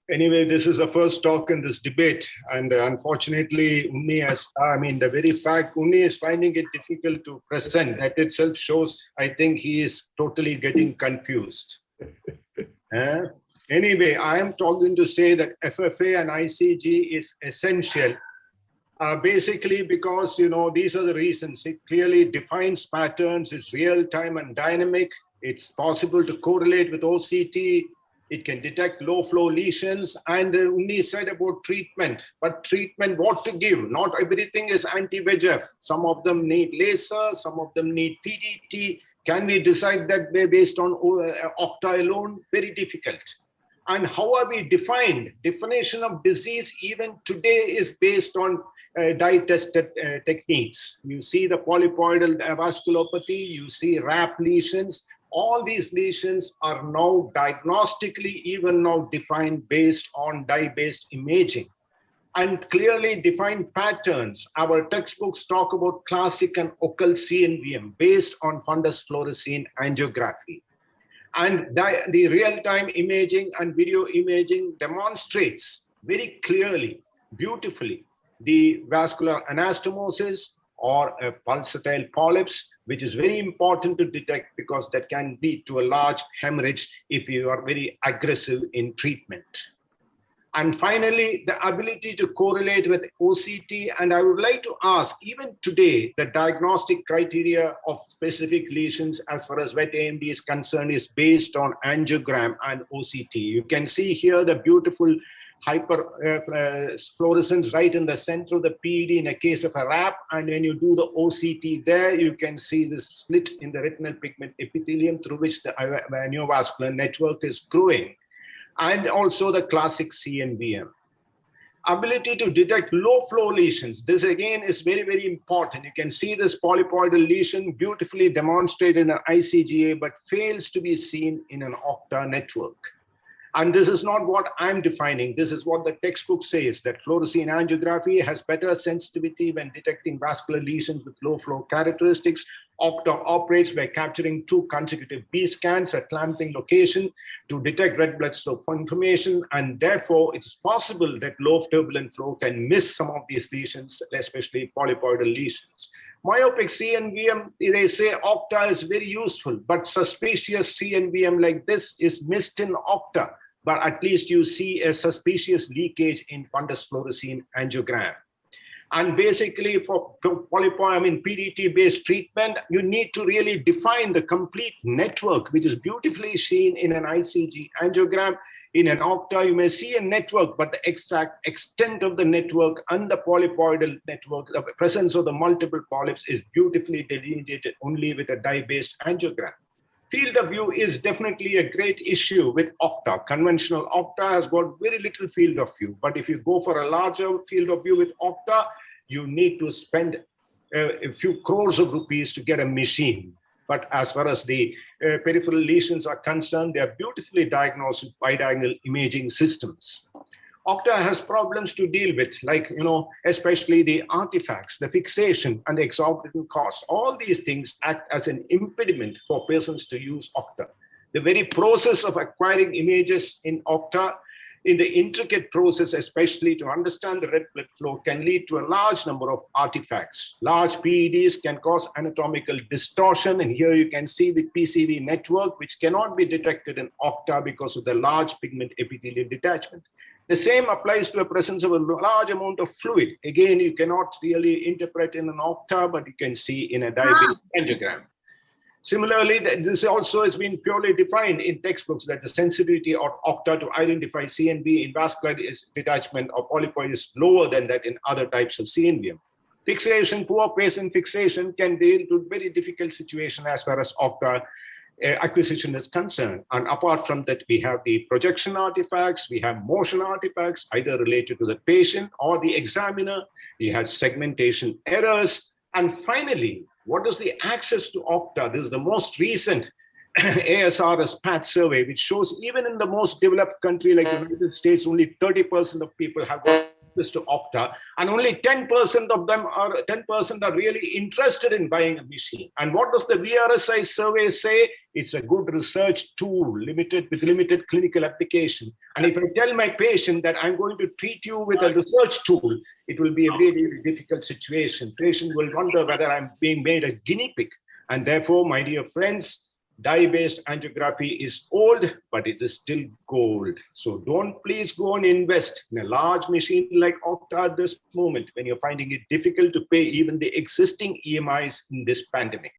Anyway, this is the first talk in this debate, and unfortunately, Unni has, the very fact Unni is finding it difficult to present, that itself shows, I think he is totally getting confused. Anyway, I am talking to say that FFA and ICG is essential, basically because, these are the reasons. It clearly defines patterns, it's real-time and dynamic, it's possible to correlate with OCT, it can detect low-flow lesions, and Unni said about treatment. But treatment, what to give? Not everything is anti-VEGF. Some of them need laser, some of them need PDT. Can we decide that based on Octa alone? Very difficult. And how are we defined? Definition of disease even today is based on dye-tested techniques. You see the polypoidal vasculopathy, you see RAP lesions. All these lesions are now diagnostically even now defined based on dye-based imaging and clearly defined patterns. Our textbooks talk about classic and occult CNVM based on fundus fluorescein angiography. And the real-time imaging and video imaging demonstrates very clearly, beautifully, the vascular anastomosis or pulsatile polyps, which is very important to detect because that can lead to a large hemorrhage if you are very aggressive in treatment. And finally, the ability to correlate with OCT. And I would like to ask, even today, the diagnostic criteria of specific lesions as far as wet AMD is concerned is based on angiogram and OCT. You can see here the beautiful hyperfluorescence right in the center of the PED in a case of a RAP, and when you do the OCT there, you can see this split in the retinal pigment epithelium through which the neovascular network is growing, and also the classic CNVM. Ability to detect low flow lesions. This again is very, very important. You can see this polypoidal lesion beautifully demonstrated in an ICGA, but fails to be seen in an Octa network. And this is not what I'm defining. This is what the textbook says, that fluorescein angiography has better sensitivity when detecting vascular lesions with low flow characteristics. Octa operates by capturing 2 consecutive B scans at clamping location to detect red blood cell information. And therefore, it's possible that low turbulent flow can miss some of these lesions, especially polypoidal lesions. Myopic CNVM, they say Octa is very useful, but suspicious CNVM like this is missed in Octa. But at least you see a suspicious leakage in fundus fluorescein angiogram. And basically for PDT-based treatment, you need to really define the complete network, which is beautifully seen in an ICG angiogram. In an Octa, you may see a network, but the exact extent of the network and the polypoidal network, the presence of the multiple polyps is beautifully delineated only with a dye-based angiogram. Field of view is definitely a great issue with Octa. Conventional Octa has got very little field of view, but if you go for a larger field of view with Octa, you need to spend a few crores of rupees to get a machine. But as far as the peripheral lesions are concerned, they are beautifully diagnosed with bidiagonal imaging systems. Octa has problems to deal with, like, especially the artifacts, the fixation, and the exorbitant cost. All these things act as an impediment for persons to use Octa. The very process of acquiring images in Octa, in the intricate process, especially to understand the red blood flow, can lead to a large number of artifacts. Large PEDs can cause anatomical distortion, and here you can see the PCV network, which cannot be detected in Octa because of the large pigment epithelial detachment. The same applies to the presence of a large amount of fluid. Again, you cannot really interpret in an Octa, but you can see in a dye-based angiogram. Similarly, this also has been purely defined in textbooks that the sensitivity of Octa to identify CNV in vascular detachment or polypoid is lower than that in other types of CNVM. Fixation, poor patient fixation can deal with very difficult situation as far as Octa acquisition is concerned. And apart from that, we have the projection artifacts, we have motion artifacts, either related to the patient or the examiner. We have segmentation errors. And finally, what is the access to Octa? This is the most recent ASRS PAT survey, which shows even in the most developed country like the United States, only 30% of people have got access to Okta, and only 10% of them are 10% are really interested in buying a machine. And what does the VRSI survey say? It's a good research tool, with limited clinical application. And if I tell my patient that I'm going to treat you with a research tool, it will be a really difficult situation. Patient will wonder whether I'm being made a guinea pig. And therefore, my dear friends, dye-based angiography is old, but it is still gold. So don't please go and invest in a large machine like Okta at this moment when you're finding it difficult to pay even the existing EMIs in this pandemic.